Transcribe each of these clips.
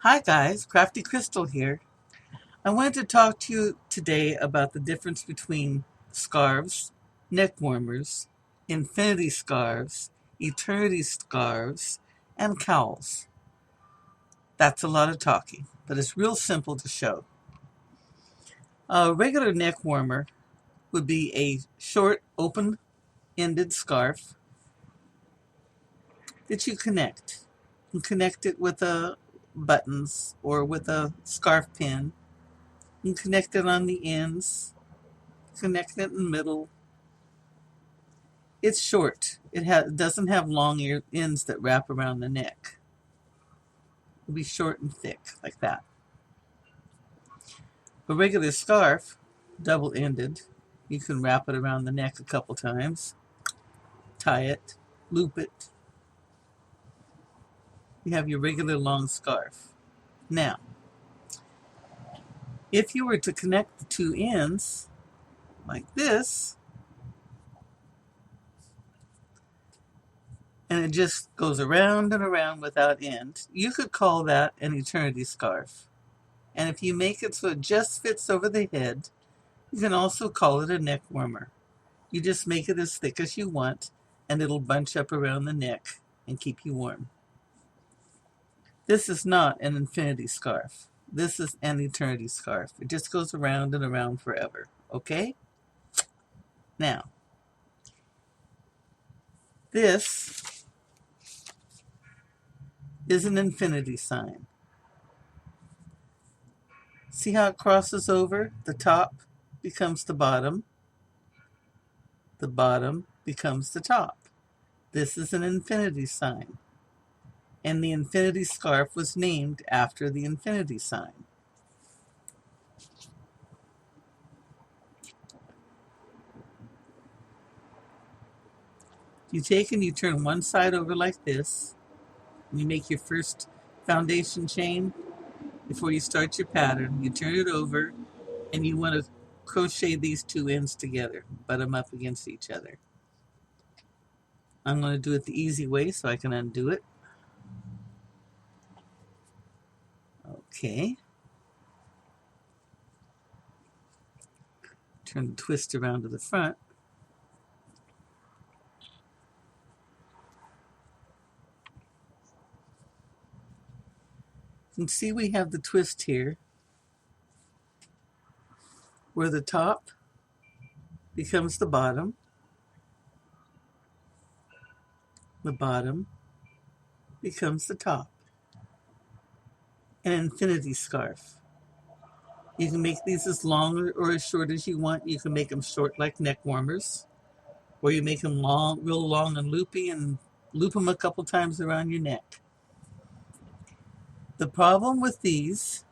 Hi guys, Crafty Crystal here. I wanted to talk to you today about the difference between scarves, neck warmers, infinity scarves, eternity scarves, and cowls. That's a lot of talking, but it's real simple to show. A regular neck warmer would be a short, open-ended scarf that you connect. You connect it with buttons or with a scarf pin. You connect it on the ends, connect it in the middle. It's short. It doesn't have long ends that wrap around the neck. It'll be short and thick like that. A regular scarf, double-ended, you can wrap it around the neck a couple times, tie it, loop it. You have your regular long scarf. Now, if you were to connect the two ends like this, and it just goes around and around without end, you could call that an eternity scarf. And if you make it so it just fits over the head, you can also call it a neck warmer. You just make it as thick as you want, and it'll bunch up around the neck and keep you warm. This is not an infinity scarf. This is an eternity scarf. It just goes around and around forever. Okay? Now, this is an infinity sign. See how it crosses over? The top becomes the bottom becomes the top. This is an infinity sign. And the infinity scarf was named after the infinity sign. You take and you turn one side over like this. And you make your first foundation chain before you start your pattern. You turn it over and you want to crochet these two ends together, butt them up against each other. I'm going to do it the easy way so I can undo it. Okay. Turn the twist around to the front. You can see we have the twist here where the top becomes the bottom becomes the top. An infinity scarf. You can make these as long or as short as you want. You can make them short like neck warmers, or you make them long, real long and loopy, and loop them a couple times around your neck. The problem with these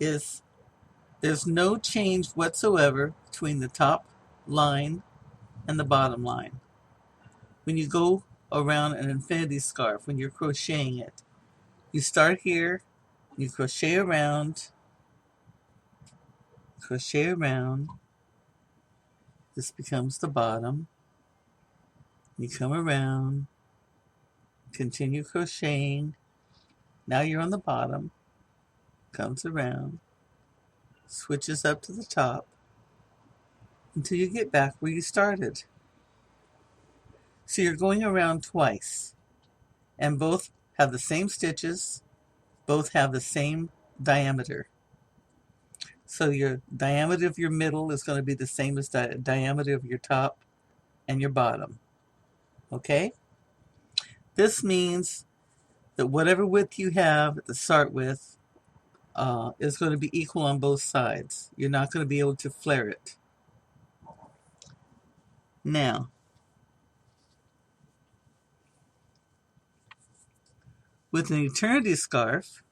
is there's no change whatsoever between the top line and the bottom line. When you go around an infinity scarf, when you're crocheting it, you start here, you crochet around, this becomes the bottom, you come around, continue crocheting, now you're on the bottom, comes around, switches up to the top, until you get back where you started. So you're going around twice, and both have the same stitches, both have the same diameter. So your diameter of your middle is going to be the same as the diameter of your top and your bottom. Okay? This means that whatever width you have to start with is going to be equal on both sides. You're not going to be able to flare it. Now, with an eternity scarf,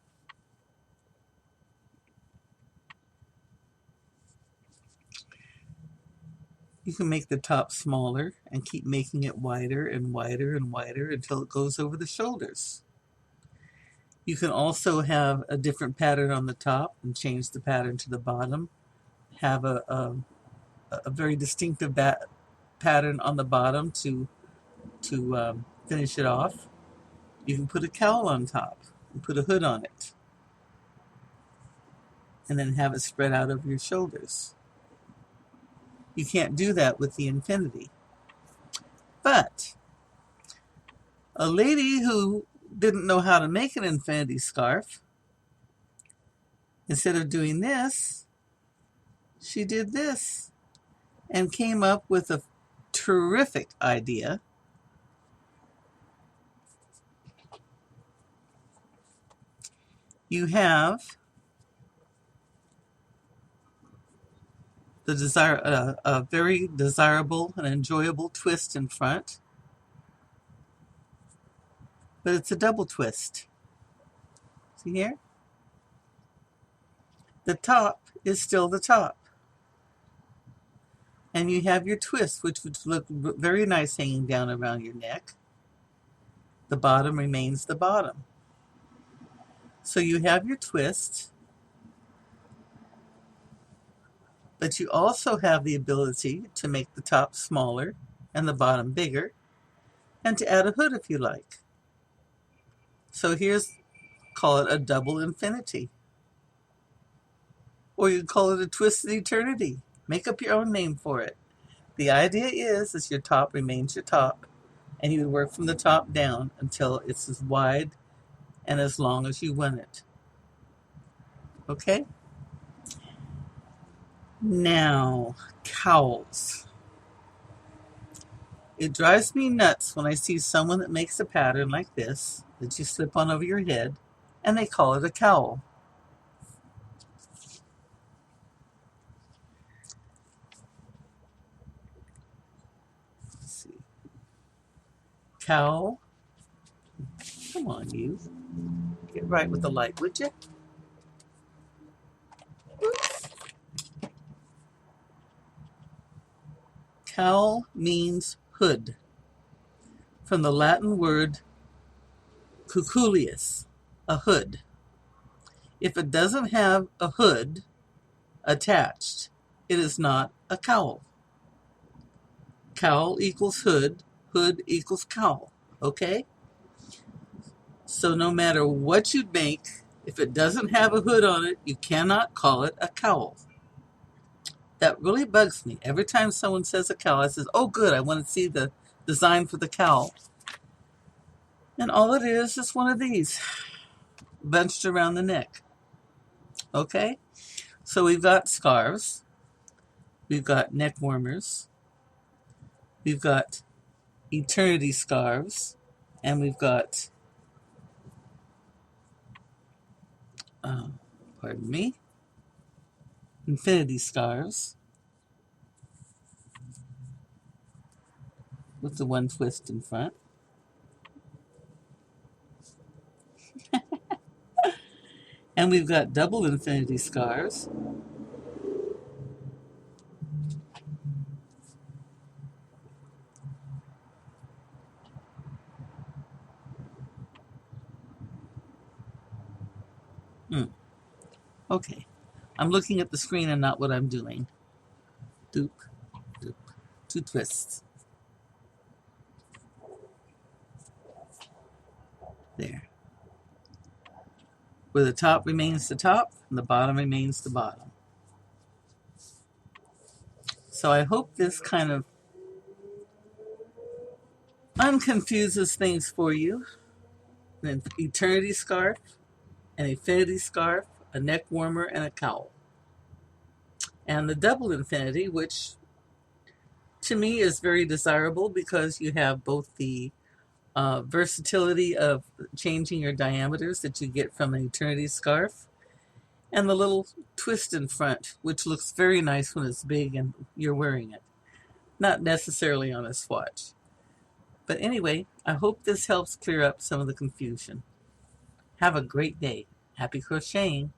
you can make the top smaller and keep making it wider and wider and wider until it goes over the shoulders. You can also have a different pattern on the top and change the pattern to the bottom. Have a very distinctive pattern on the bottom to finish it off. You can put a cowl on top. and put a hood on it, and then have it spread out over your shoulders. You can't do that with the infinity. But a lady who didn't know how to make an infinity scarf, instead of doing this, she did this and came up with a terrific idea. You have a very desirable and enjoyable twist in front, but it's a double twist. See here? The top is still the top. And you have your twist, which would look very nice hanging down around your neck. The bottom remains the bottom. So you have your twist, but you also have the ability to make the top smaller and the bottom bigger, and to add a hood if you like. So call it a double infinity. Or you can call it a twisted eternity. Make up your own name for it. The idea is your top remains your top, and you work from the top down until it's as wide and as long as you want it. Okay? Now, cowls. It drives me nuts when I see someone that makes a pattern like this that you slip on over your head, and they call it a cowl. Let's see. Cowl. Come on, you. Get right with the light, would you? Oops. Cowl means hood, from the Latin word cuculius, a hood. If it doesn't have a hood attached, it is not a cowl. Cowl equals hood, hood equals cowl, okay? So no matter what you make, if it doesn't have a hood on it, you cannot call it a cowl. That really bugs me. Every time someone says a cowl, I says, oh good, I want to see the design for the cowl. And all it is one of these, bunched around the neck. Okay? So we've got scarves, we've got neck warmers, we've got eternity scarves, and we've got, infinity scarves with the one twist in front. And we've got double infinity scarves. Okay, I'm looking at the screen and not what I'm doing. Doop, doop, 2 twists. There. Where the top remains the top and the bottom remains the bottom. So I hope this kind of unconfuses things for you. An eternity scarf, an infinity scarf, a neck warmer, and a cowl. And the double infinity, which to me is very desirable because you have both the versatility of changing your diameters that you get from an eternity scarf, and the little twist in front, which looks very nice when it's big and you're wearing it. Not necessarily on a swatch. But anyway, I hope this helps clear up some of the confusion. Have a great day. Happy crocheting.